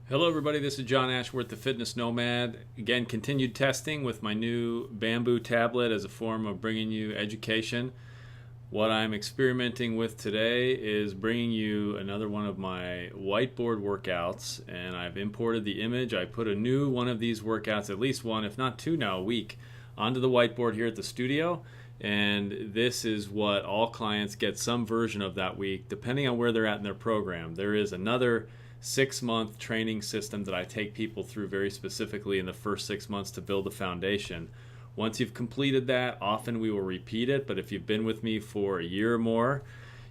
Hello everybody, this is John Ashworth, the Fitness Nomad. Again, continued testing with my new bamboo tablet as a form of bringing you education. What I'm experimenting with today is bringing you another one of my whiteboard workouts, and I've imported the image. I put a new one of these workouts, at least one, if not two now a week, onto the whiteboard here at the studio. And this is what all clients get some version of that week, depending on where they're at in their program. There is another 6-month training system that I take people through very specifically in the first 6 months to build a foundation. Once you've completed that, often we will repeat it, but if you've been with me for a year or more,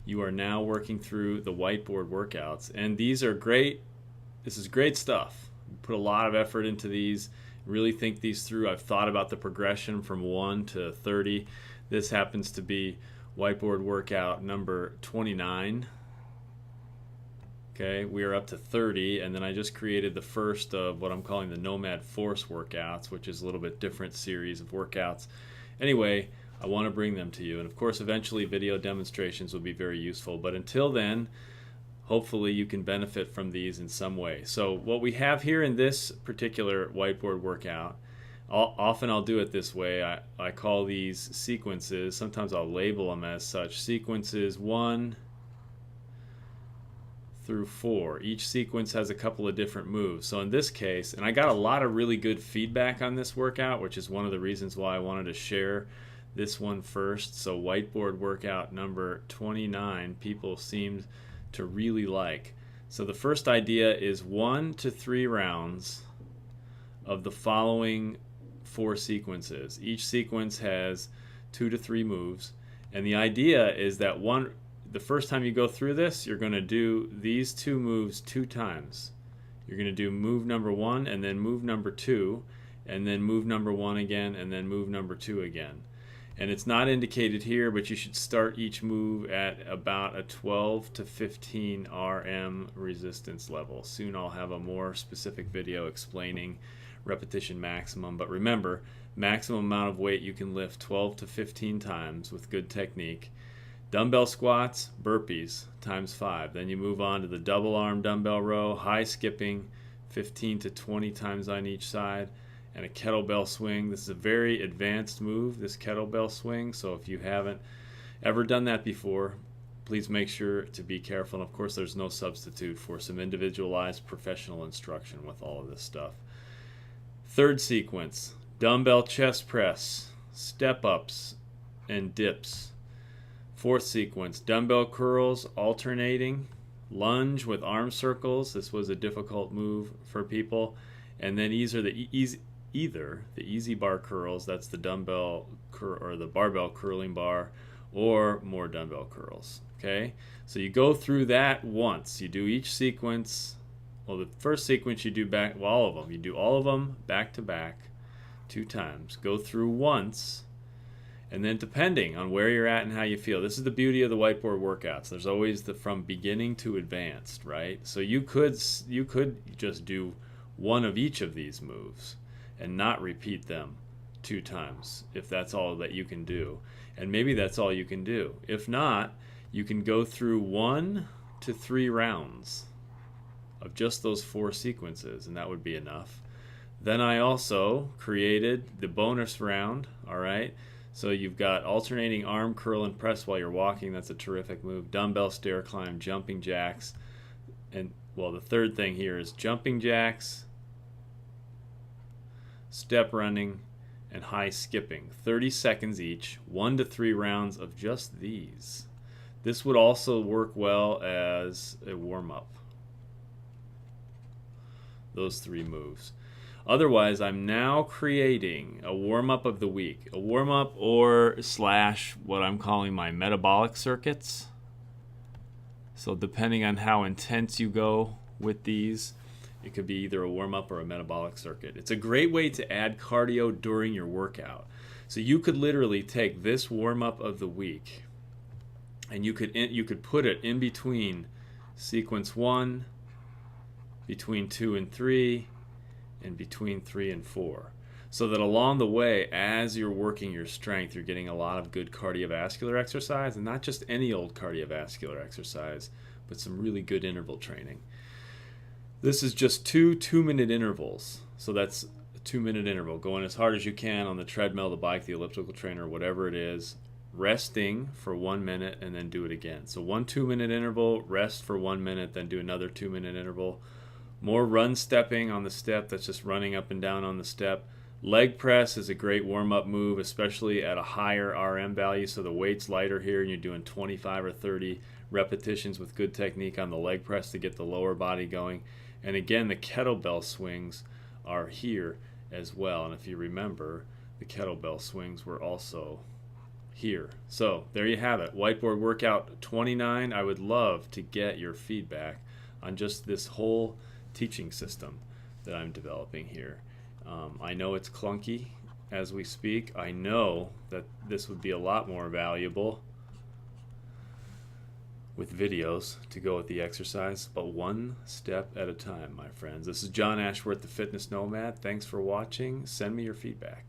you are now working through the whiteboard workouts. And these are great. This is great stuff. Put a lot of effort into these, really think these through. I've thought about the progression from 1 to 30. This happens to be whiteboard workout number 29. Okay, we are up to 30, and then I just created the first of what I'm calling the Nomad Force workouts, which is a little bit different series of workouts. Anyway, I want to bring them to you, and of course eventually video demonstrations will be very useful, but until then, hopefully you can benefit from these in some way. So what we have here in this particular whiteboard workout, often I'll do it this way. I call these sequences, sometimes I'll label them as such, sequences 1 through 4. Each sequence has a couple of different moves. So in this case, and I got a lot of really good feedback on this workout, which is one of the reasons why I wanted to share this one first. So whiteboard workout number 29, people seemed to really like. So the first idea is 1 to 3 rounds of the following 4 sequences. Each sequence has 2 to 3 moves, and the idea is that the first time you go through this, you're going to do these 2 moves 2 times. You're going to do move number 1 and then move number 2, and then move number 1 again, and then move number 2 again. And it's not indicated here, but you should start each move at about a 12 to 15 RM resistance level. Soon I'll have a more specific video explaining repetition maximum, but remember, maximum amount of weight you can lift 12 to 15 times with good technique. Dumbbell squats, burpees, times 5. Then you move on to the double arm dumbbell row, high skipping, 15 to 20 times on each side, and a kettlebell swing. This is a very advanced move, this kettlebell swing, so if you haven't ever done that before, please make sure to be careful. And of course, there's no substitute for some individualized professional instruction with all of this stuff. Third sequence, dumbbell chest press, step-ups, and dips. Fourth sequence, dumbbell curls alternating, lunge with arm circles. This was a difficult move for people. And then either the easy bar curls, that's the dumbbell or the barbell curling bar, or more dumbbell curls. Okay, so you go through that once. You do each sequence. Well, the first sequence you do all of them. You do all of them back to back 2 times. Go through once. And then depending on where you're at and how you feel, this is the beauty of the whiteboard workouts. There's always the from beginning to advanced, right? So you could just do one of each of these moves and not repeat them 2 times if that's all that you can do. And maybe that's all you can do. If not, you can go through 1 to 3 rounds of just those 4 sequences, and that would be enough. Then I also created the bonus round, all right? So you've got alternating arm curl and press while you're walking. That's a terrific move. Dumbbell stair climb, jumping jacks. And, well, the third thing here is jumping jacks, step running, and high skipping. 30 seconds each, 1 to 3 rounds of just these. This would also work well as a warm-up. Those 3 moves. Otherwise, I'm now creating a warm-up of the week. A warm-up or / what I'm calling my metabolic circuits. So depending on how intense you go with these, it could be either a warm-up or a metabolic circuit. It's a great way to add cardio during your workout. So you could literally take this warm-up of the week and you could put it in between sequence 1, between 2 and 3, and between 3 and 4. So that along the way, as you're working your strength, you're getting a lot of good cardiovascular exercise, and not just any old cardiovascular exercise, but some really good interval training. This is just two 2-minute intervals. So that's a 2-minute interval, going as hard as you can on the treadmill, the bike, the elliptical trainer, whatever it is, resting for 1 minute, and then do it again. So one 2-minute interval, rest for 1 minute, then do another 2-minute interval. More run stepping on the step, that's just running up and down on the step. Leg press is a great warm-up move, especially at a higher RM value, so the weight's lighter here and you're doing 25 or 30 repetitions with good technique on the leg press to get the lower body going. And again, the kettlebell swings are here as well. And if you remember, the kettlebell swings were also here. So there you have it, Whiteboard workout 29. I would love to get your feedback on just this whole teaching system that I'm developing here. I know it's clunky as we speak. I know that this would be a lot more valuable with videos to go with the exercise, but one step at a time, my friends. This is John Ashworth, the Fitness Nomad. Thanks for watching. Send me your feedback.